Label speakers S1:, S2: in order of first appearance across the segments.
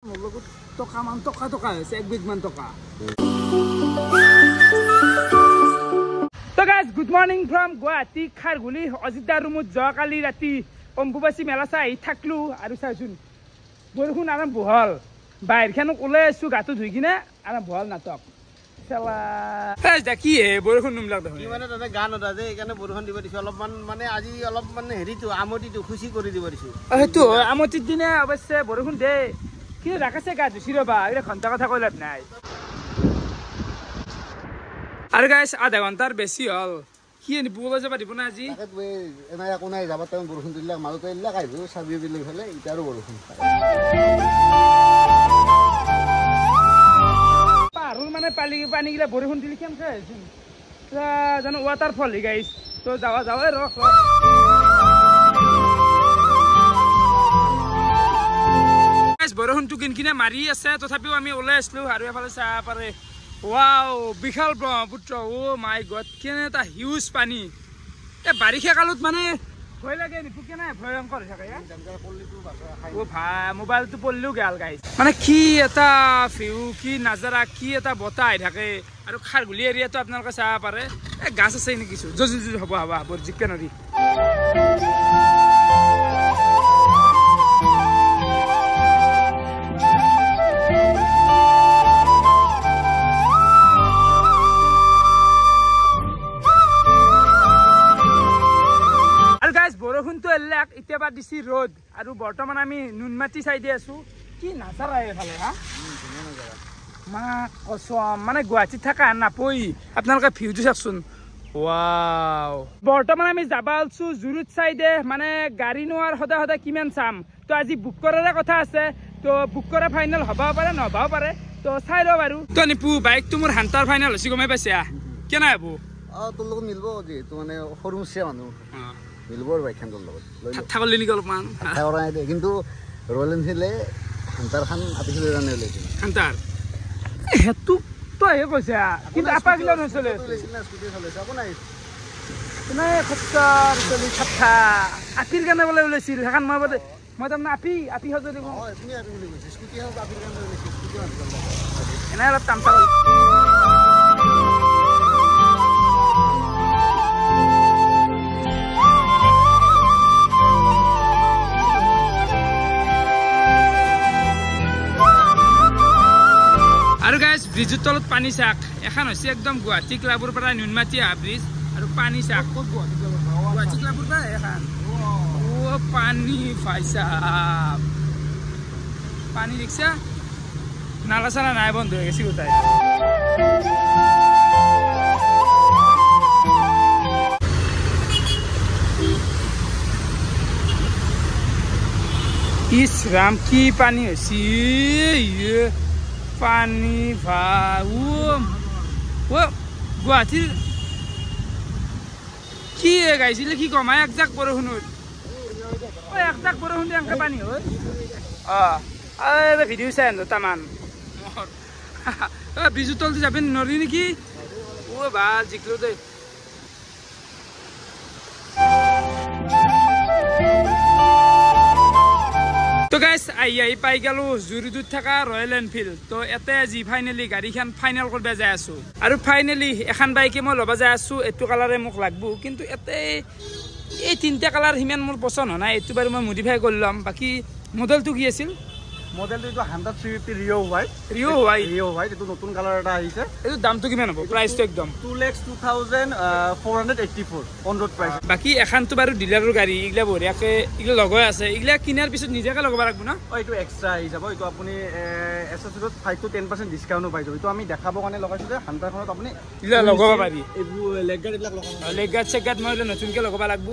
S1: টকা মান টকা হৈছে 1 বিগ মান টকা তো guys good morning from Guwahati Kharguli অজিতা ৰুমত যোৱাকালি ৰাতি অম্বুবাচী মেলা চাই থাকলো আৰু চাইছোন বৰষুণ আৰম্ভ হল বাহিৰখনক ওলাই আছো গাটো ধুই কিনে আৰম্ভ হল নাটক চেলা দেখি বৰষুণ নুমলাক দেখোন
S2: মানে তাতে গান এটা যে এইকাৰণে বৰষুণ দিব দিছে অলপমান মানে আজি অলপ মানে হেৰিটো আমতিটো খুশি কৰি দিব দিছো
S1: সেইটো আমতিৰ দিনে অৱশ্যে বৰষুণ দে কি ৰাখাছে গা ধুচি ৰবা এটা ঘণ্টা কথা কৈ লাভ নাই আৰু গাইছ আধা ঘণ্টাৰ বেছি হল কি বুবা যাবা দিব না আজি
S2: এনাই একো নাই যাবা তেওঁ বৰষুণ দিলে মাজতে এইবিলাক আহিব চাবি বিলি ফেলে ইটাৰো বৰষুণ
S1: পাহাৰৰ মানে পানীগিলা বৰষুণ দিলে কেনেকৈ হৈছিল জানো ৱাটাৰফল গাইছ তো যাৱা ৰখ বৰষুণটো কিনকিনে মাৰি আছে তথাপিও আমি ওলাই আছিলো আৰু এফালে চাহ পাৰে ৱাও বিশাল ব্ৰহ্মপুত্ৰ অ' মাই গড কেনে এটা হিউজ পানী এই বাৰিষা কালত মানে ভয় লাগে নিপুকে নাই ভয়ংকৰ হৈ থাকে অ' ভাই মোবাইলটো পলিও গেল গাইছ মানে কি এটা ভিউ কি নাজাৰা কি এটা বতাহ আহি থাকে আৰু খাৰগুলি এৰিয়াটো আপোনালোকে চাব পাৰে এই গাছ আছে নেকি কিছু হ'ব বৰ জিকে নদী বৰষুণটো এলাক এতিয়া দিছি ৰ'দ আৰু বৰ্তমান আমি নুনমাটি চাইডে আছো কি নাজাৰা এইফালে হা মানে গুৱাহাটীত থকা নাপই আপোনালোকে ভিউটো চাওকচোন ৱাও বৰ্তমান আমি যাবা আলছো জুৰুড চাইডে মানে গাড়ী নোৱাৰ সদায় কিমান চাম তো আজি বুক কৰাৰে কথা আছে তো বুক কৰা ফাইনেল হ'ব পাৰে নহ'বও পাৰে তো চাই লওঁ বাৰু তো নিপু বাইকটো মোৰ হান্তাৰ ফাইনেল হৈছে গমে পাইছে কেনে হ'ব
S2: তোৰ লগত মিলিব যিহেতু মানে সৰু মুচিয়া মানুহ মিলবৰ বাইকখন তোৰ লগত
S1: থাকলি নেকি অলপমান
S2: কিন্তু ৰয়েল এনফিল্ডে হান্তাৰখন আপিছিল জানে ওলাইছিল
S1: হান্তাৰ সেইটো তই কৈছে কিন্তু আপাগিলা নচলে আপিৰ কাৰণে বোলে ওলাইছিল সেইখন মই তাৰমানে আপি সজা দিব এনে অলপ টামচা আৰু গাইছ ব্ৰিজৰ তলত পানী চাক এখন হৈছে একদম গুৱাহাটী ক্লাবৰ পৰা নুনমাটি অহা ব্ৰিজ আৰু পানী চাক গুৱাহাটী ক্লাবৰ পৰা এখন অ' পানী পাইছা পানী দেখিছা নালা চালা নাই বন্ধ হৈ গেছি গোটাই ইছ ৰাম কি পানী হৈছে পানী ভাই গুৱাহাটীৰ কি গাইছিলে কি কম একজাক বৰষুণত একজাক বৰষুণ দি এনেকৈ পানী হয় ভিডিঅ' চাই আনো তামান ব্ৰিজৰ তলতে যাবি নৰি নেকি অ' ভাল জিকলো দেই তো গাইছ আহি পাই গেলো জুৰুডত থকা ৰয়েল এনফিল্ড তো ইয়াতে আজি ফাইনেলি গাড়ীখন ফাইনেল কৰিব যাই আছো আৰু ফাইনেলি এখন বাইকে মই ল'ব যাই আছো এইটো কালাৰে মোক লাগব কিন্তু ইয়াতে এই তিনিটা কালাৰ সিমান মোৰ পচন্দ হোৱা নাই এইটো বাৰু মই মডিফাই কৰি ল'ম বাকী মডেলটো কি আছিল
S2: মডেলটো এইটো 100 ৰিঅ' হোৱাইট এইটো নতুন কালাৰ এটা আহিছে
S1: এইটো দামটো কিমান হ'ব প্ৰাইচটো একদম
S2: 2,02,484 অন ৰোড প্ৰাইচ
S1: বাকী এখানটো বাৰু ডিলাৰৰ গাড়ী এইগিলা বঢ়িয়াকৈ এইগিলা লগাই আছে এইগিলা কিনাৰ পিছত নিজাকৈ লগাব লাগিব না
S2: এইটো এক্সট্ৰা আহি যাব এইটো আপুনি এচেছৰিজত 5 to 10% ডিছকাউণ্টো পাই যাব এইটো আমি দেখাবৰ কাৰণে লগাইছোঁ যে হান্তাৰখনত আপুনি
S1: এইগিলা লগাব পাৰি
S2: এইবোৰ লেগ গাৰ্ড এইবিলাক লগাব
S1: লেগ গাৰ্ড চেগ গাৰ্ড মই নতুনকৈ লগাব লাগিব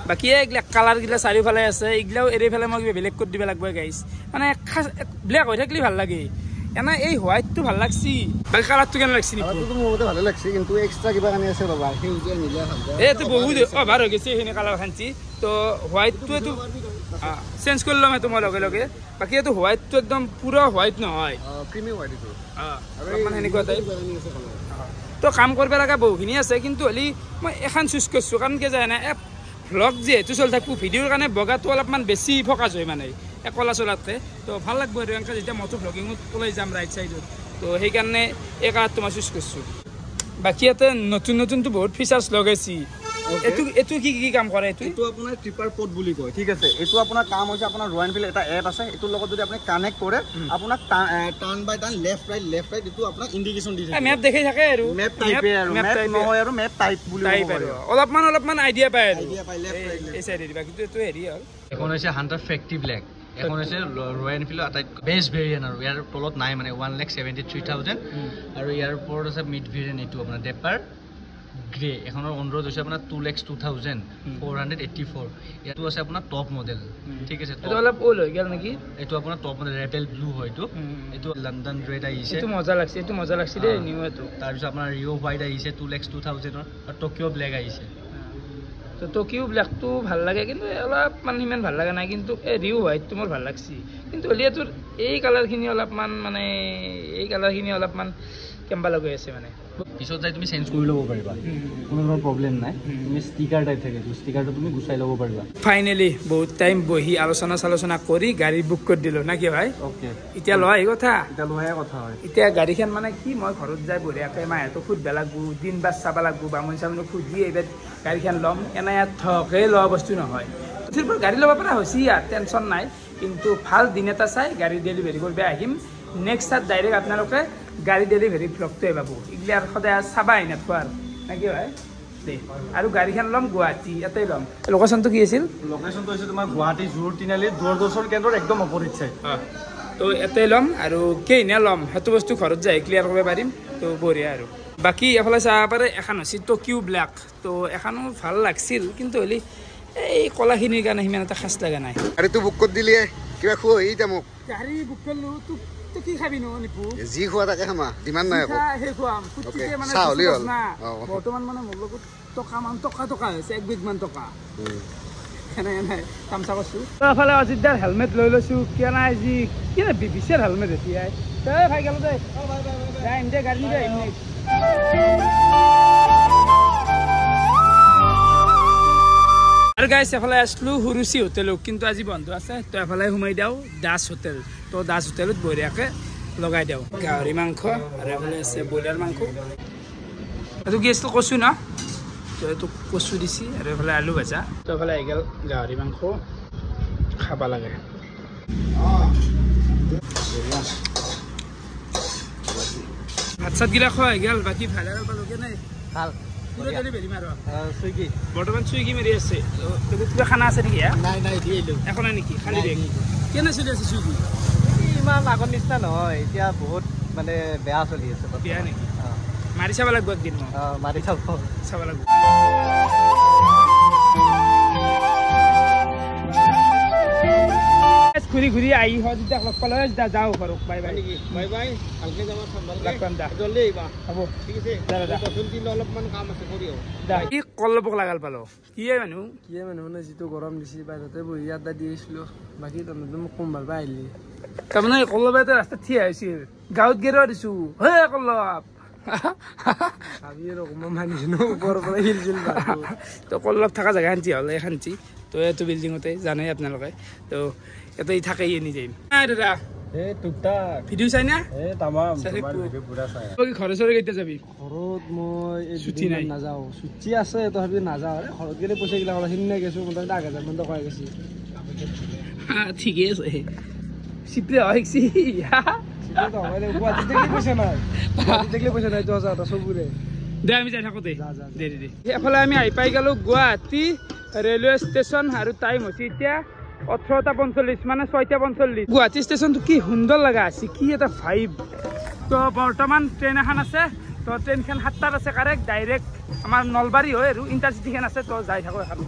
S1: বাকী এইগিলা কালাৰগিলা চাৰিওফালে আছে এইগিলাও এৰি পেলাই মই কিবা বেলেগ কৰি দিব লাগিব গাইছ মানে ব্লেক হৈ থাকিলে ভাল লাগে এনে এই হোৱাইটটো ভাল লাগছি বাকী কালাৰটো কেনে লাগছি
S2: কালাৰটো মোৰ মতে ভালে লাগছি কিন্তু এক্সট্ৰা কিবা কাৰণে আছে ৰ'বা সেউজীয়া নীলা
S1: এইটো বহুত অভাৰ হৈ গৈছে সেইখিনি কালাৰ খান্তি তো হোৱাইটটো এইটো চেঞ্জ কৰি ল'ম সেইটো মই লগে লগে বাকী এইটো হোৱাইটটো একদম পুৰা হোৱাইট নহয়
S2: ক্ৰিমি হোৱাইট এইটো
S1: অলপমান সেনেকুৱা টাইপ তো কাম কৰিব লগা বহুখিনি আছে কিন্তু হলি মই এখন চুজ কৰিছোঁ কাৰণ কি জানে ভ্লগ যেহেতু চলি থাকোঁ ভিডিঅ'ৰ কাৰণে বগাটো অলপমান বেছি ফ'কাছ হয় মানে কলা চলাতকৈ তো ভাল লাগব আৰু এনেকৈ যেতিয়া মটো ভ্লগিঙত ওলাই যাম ৰাইট ছাইডত তো সেইকাৰণে এই কালাৰটো মই চুজ কৰিছোঁ বাকী ইয়াতে নতুন নতুনটো বহুত ফিচাৰ্ছ লগাইছি এইটো কি কাম কৰে এইটো
S2: আপোনাৰ ট্ৰিপাৰ পড বুলি কয় ঠিক আছে এইটো আপোনাৰ কাম হৈছে আপোনাৰ ৰয়েল এনফিল্ড এটা এপ আছে এইটোৰ লগত যদি আপুনি কানেক্ট কৰে আপোনাক টাৰ্ণ বাই টাৰ্ণ লেফ্ট ৰাইট এইটো আপোনাক ইণ্ডিকেশ্যন দি থাকে
S1: মেপ দেখাই থাকে আৰু
S2: মেপ টাইপে আৰু মেপ নহয় আৰু মেপ টাইপ বুলি
S1: টাইপ আৰু অলপমান আইডিয়া পায় আৰু
S2: আইডিয়া পাই লেফ্ট ৰাইট
S1: এই চাইডে দিবা কিন্তু এইটো হেৰি হ'ল
S3: এখন হৈছে হাণ্টাৰ ফেক্টৰী ব্লেক এখন হৈছে ৰয়েল এনফিল্ডৰ আটাইতকৈ বেষ্ট ভেৰিয়েণ্ট আৰু ইয়াৰ তলত নাই মানে 1,73,000 আৰু ইয়াৰ ওপৰত আছে মিড ভেৰিয়েণ্ট এইটো আপোনাৰ ডেপাৰ গ্ৰে এখনৰ অনুৰোধ হৈছে আপোনাৰ 2,02,484 ইয়াতো আছে আপোনাৰ টপ মডেল ঠিক আছে
S1: এইটো অলপ ওল হৈ গ'ল নেকি
S3: এইটো আপোনাৰ টপ মডেল ৰেবেল ব্লু হয় এইটো লণ্ডন ৰেড আহিছে
S1: এইটো মজা লাগছে দেই নিউ এইটো
S3: তাৰপিছত আপোনাৰ ৰিঅ' হোৱাইট আহিছে 2,02,000 আৰু টকিঅ' ব্লেক আহিছে
S1: তো টকিঅ' ব্লেকটো ভাল লাগে কিন্তু অলপমান সিমান ভাল লগা নাই কিন্তু এই ৰিঅ' হোৱাইটটো মোৰ ভাল লাগছি কিন্তু হ'লেও এই কালাৰখিনি অলপমান কেম্বা লগাই আছে মানে
S3: পিছত যাই তুমি চেঞ্জ কৰি ল'ব পাৰিবা কোনো ধৰণৰ প্ৰব্লেম নাই তুমি ষ্টিকাৰ টাইপ থাকে ষ্টিকাৰটো তুমি গুচাই ল'ব পাৰিবা
S1: ফাইনেলি বহুত টাইম বহি আলোচনা কৰি গাড়ী বুক কৰি দিলোঁ না কি ভাই
S2: অ'কে
S1: এতিয়া লোৱা এই কথা
S2: হয়
S1: এতিয়া গাড়ীখন মানে কি মই ঘৰত যাই বঢ়িয়াকৈ মাহঁতক সুধিব লাগব দিন বাছ চাব লাগব বামুণ চামুণক সুধি এইবাৰ গাড়ীখন ল'ম এনে ইয়াত থকে লোৱা বস্তু নহয় তথাপিও গাড়ী ল'ব পৰা হৈছে ইয়াত টেনশ্যন নাই কিন্তু ভাল দিন এটা চাই গাড়ী ডেলিভাৰী কৰিব আহিম নেক্সট তাত ডাইৰেক্ট আপোনালোকে গাড়ী ডেলিভাৰী ব্লগটোৱে পাব এইগিলা আৰু সদায় চাবাই নাথোৱা আৰু নে কি হয় দেই আৰু গাড়ীখন ল'ম গুৱাহাটী ইয়াতে ল'ম লোকেশ্যনটো কি আছিল
S2: লোকেশ্যনটো হৈছে তোমাৰ গুৱাহাটী জোৰ তিনিআলি দূৰদৰ্শন কেন্দ্ৰৰ একদম অপজিট চাইড
S1: তো ইয়াতে ল'ম আৰু কেইনে ল'ম সেইটো বস্তু ঘৰত যাই ক্লিয়াৰ কৰিব পাৰিম তো বঢ়িয়া আৰু বাকী এফালে চাব পাৰে এখন হৈছে টকিঅ' ব্লেক তো এখনো ভাল লাগছিল কিন্তু হ'লে এই কলাখিনিৰ কাৰণে সিমান এটা খাচ লগা নাই
S4: গাড়ীটো বুক কৰি দিলে কিবা খোৱা এতিয়া মোক
S1: গাড়ী বুক কৰিলোঁ তোক কি খাবি নো নিপু
S4: যি খোৱা তাকে খামা যিমান নাই আকৌ
S1: সেই খুৱাম মানে
S4: চাউলি হ'ল
S1: বৰ্তমান মানে মোৰ লগত টকা হৈছে 1 বিগ মান টকা নাই তামচা কৰিছোঁ এফালে অজিতদাৰ হেলমেট লৈ লৈছোঁ কিয় নাই আজি কি বিবিচিৰ হেলমেট এতিয়াই তই ভাই গেলো দে যাই দে গাড়ী নিবি আহিম আৰু গাইছ এফালে আছিলোঁ সুৰুচি হোটেলত কিন্তু আজি বন্ধ আছে তো এফালে সোমাই দিওঁ দাস হোটেল তো দাস হোটেলত বঢ়িয়াকৈ লগাই দিওঁ গাহৰি মাংস আৰু এফালে আছে ব্ৰইলাৰ মাংস এইটো কি আছিল কচু ন তো এইটো কচু দিছি আৰু এফালে আলু ভাজা তো এফালে আহি গ'ল গাহৰি মাংস খাব লাগে ভাত চাতগিলা খোৱা হৈ গ'ল বাকী ভালে পালোগে নাই
S3: ভাল
S2: চুইগি
S1: বৰ্তমান চুইগি মাৰি আছে কিবা খানা আছে নেকি
S2: নাই দি আহিলোঁ
S1: একো নাই নেকি খালি দে কেনে চলি আছে চুইগি
S2: ইমান আগৰ নিচিনা নহয় এতিয়া বহুত মানে বেয়া চলি আছে
S1: বেয়া নেকি মাৰি চাব লাগিব একদিন মই
S2: মাৰি চাব
S1: লাগিব ঘূৰি আহি যেতিয়া লগ পালে যেতিয়া যাওঁ বাৰু বাই বাই
S2: নেকি বাই বাই ভালকৈ যাবা
S1: জল্দি আহিবা
S2: হ'ব ঠিক আছে অলপমান কাম আছে কৰি
S1: কি কলবক লাগাল পালো কিয়ে মানুহ
S2: মানে যিটো গৰম দিছে বাহিৰতে বহি আড্ডা দি আহিছিলোঁ বাকী তহঁতে মোক কোন ভাল পাই আহিলি
S1: তাৰমানে কল্লবে ৰাস্তাত থিয় হৈছিল গাঁৱত গেৰুৱা দিছোঁ হে কল্লব তো কল্লব থকা জেগা শান্তি হ'ল এই শান্তি তো এইটো বিল্ডিঙতে জানেই আপোনালোকে তো ইয়াতে থাকেই এনি যাম দাদা ভিডিঅ' চাই না ঘৰে চৰে কেতিয়া যাবি
S2: ঘৰত মই
S1: ছুটি নাই
S2: নাযাওঁ ছুটি আছে তথাপিও নাযাওঁ ঘৰত গ'লে পইচাগিলা সিদিনা গৈছোঁ মোটামুটি 1,000 মান টকা গৈছে
S1: ঠিকেই আছে চিপৰে শিকছি দে আমি যাই থাকোঁ দে এফালে আমি আহি পাই গ'লোঁ গুৱাহাটী ৰেলৱে ষ্টেচন আৰু টাইম হৈছে এতিয়া 18:45 মানে 6:45 গুৱাহাটী ষ্টেচনটো কি সুন্দৰ লগা আছে কি এটা ভাইব তো বৰ্তমান ট্ৰেইন এখন আছে তো ট্ৰেইনখন 7টাত আছে কাৰেক্ট ডাইৰেক্ট আমাৰ নলবাৰী হয় আৰু ইণ্টাৰচিটিখন আছে তো যাই থাকোঁ এখন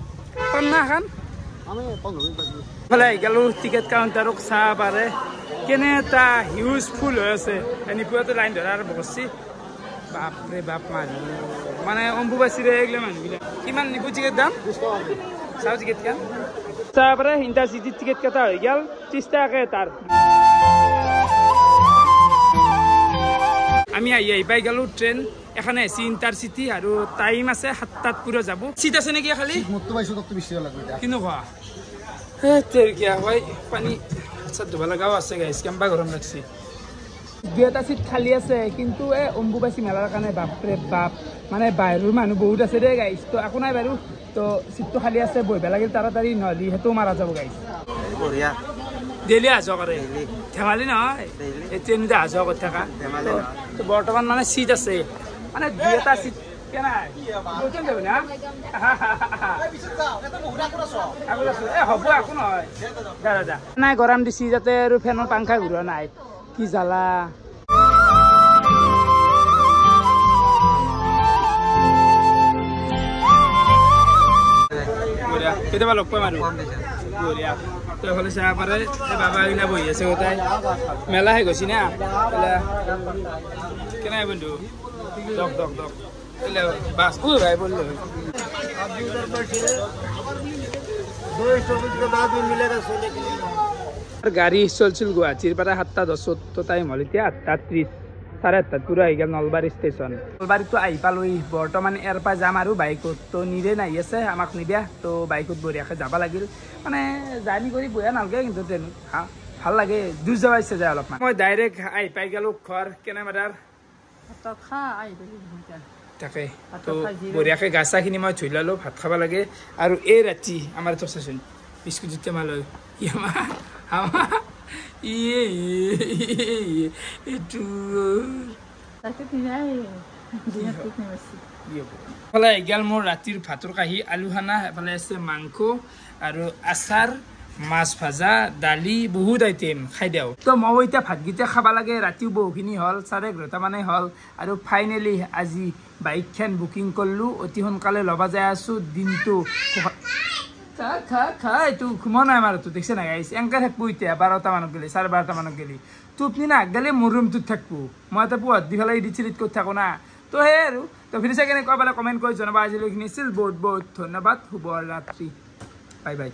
S1: না এখন এফালে আহি গ'লোঁ টিকেট কাউণ্টাৰক চাহ পাৰে কেনে এটা হিউজ ফুল হৈ আছে নিপুৱাটো লাইন ধৰা আৰম্ভ কৰিছে বাপৰে বাপ মানুহ মানে অম্বুবাচীৰে এইগিলা মানুহবিলাক কিমান নিপু টিকেট দাম চাওঁ টিকেটখন চাহ পাৰে ইণ্টাৰচিটিৰ টিকেট কেইটা হৈ গ'ল 30 টকাকৈ তাৰ আমি আহি পাই গ'লোঁ ট্ৰেইন এখানে আছে ইণ্টাৰচিটি আৰু টাইম আছে 7টাত পুৰা যাব চিট আছে নেকি খালি
S2: মোৰটো পাইছোঁ তোকটো বেছি লাগিব
S1: কেনেকুৱা হে তেৰিয়া হয় পানী হাত ধুব লগাও আছে গাইছ কেম্বা গৰম লাগছে 2টা সিট খালি আছে কিন্তু এই অম্বুবাচী মেলাৰ কাৰণে বাপৰে বাপ মানে বাহিৰৰ মানুহ বহুত আছে দেই গাইছ তো একো নাই বাৰু তো সিটটো খালি আছে বহিব লাগিল তাড়াতাড়ি নহ'লে সেইটো মাৰা যাব গাইছ
S2: বঢ়িয়া
S1: ডেইলি আহ যোৱা কৰে ধেমালি নহয় এতিয়া নিজে আহ যোৱা কৰি থকা তো বৰ্তমান মানে সিট আছে মানে 2টা সিট নাই গৰম দিছি যাতে আৰু ফেনৰ পাংখা ঘূৰোৱা নাই কি জ্বালা কেতিয়াবা লগ পাম আৰু বঢ়িয়া তই হ'লে চাব পাৰে বাবা কিনা বহি আছে গোটাই মেলা শেষ গৈছি না কেনে বন্ধু দক দক দক বাস ভাই বললো গাড়ী চলছিল গুৱাহাটীৰ পৰা 7:10 তো টাইম হ'ল এতিয়া 8:30 8:30 পুৰা আহি গ'ল নলবাৰী ষ্টেচন নলবাৰীতো আহি পালোহি বৰ্তমান ইয়াৰ পৰা যাম আৰু বাইকত তো নিৰে নাহি আছে আমাক নিদিয়া তো বাইকত বঢ়িয়াকৈ যাব লাগিল মানে জাৰ্ণি কৰি বঢ়িয়া নালাগে কিন্তু ট্ৰেইনত ভাল লাগে দূৰ যাব ইচ্ছা যায় অলপমান মই ডাইৰেক্ট আহি পাই গ'লো ঘৰ কেনে মাদাৰ তাকে তো বঢ়িয়াকৈ গা চাখিনি মই ধুই ল'লোঁ ভাত খাব লাগে আৰু এই ৰাতি আমাৰ তো চাচোন বিস্কুট যেতিয়া মালৈ এফালে আহি গ'ল মোৰ ৰাতিৰ ভাতৰ কাঁহী আলু খানা এফালে আছে মাংস আৰু আচাৰ মাছ ভাজা দালি বহুত আইটেম খাই দিওঁ তো মই এতিয়া ভাতকেইটা খাব লাগে ৰাতিও বহুখিনি হ'ল 11:30 মানে হ'ল আৰু ফাইনেলি আজি বাইকখন বুকিং কৰিলোঁ অতি সোনকালে ল'ব যাই আছোঁ দিনটো খা এইটো ঘুমা নাই আমাৰ তো দেখছে নাই গাইছ এনেকৈ থাকবো এতিয়া 12টা মানত গ'লে 12:30 মানত গ'লে টোপনি না গ'লে মোৰ ৰুমটোত থাকবো মই এটা পুৱাত দি পেলাই এডিট চিডিট কৰি থাকোঁ না তো সেয়ে আৰু তো ভিডিঅ' চাই কেনেকুৱা পালে কমেণ্ট কৰি জনাবা আজিলৈ এইখিনি আছিল বহুত বহুত ধন্যবাদ শুভ ৰাত্ৰি বাই বাই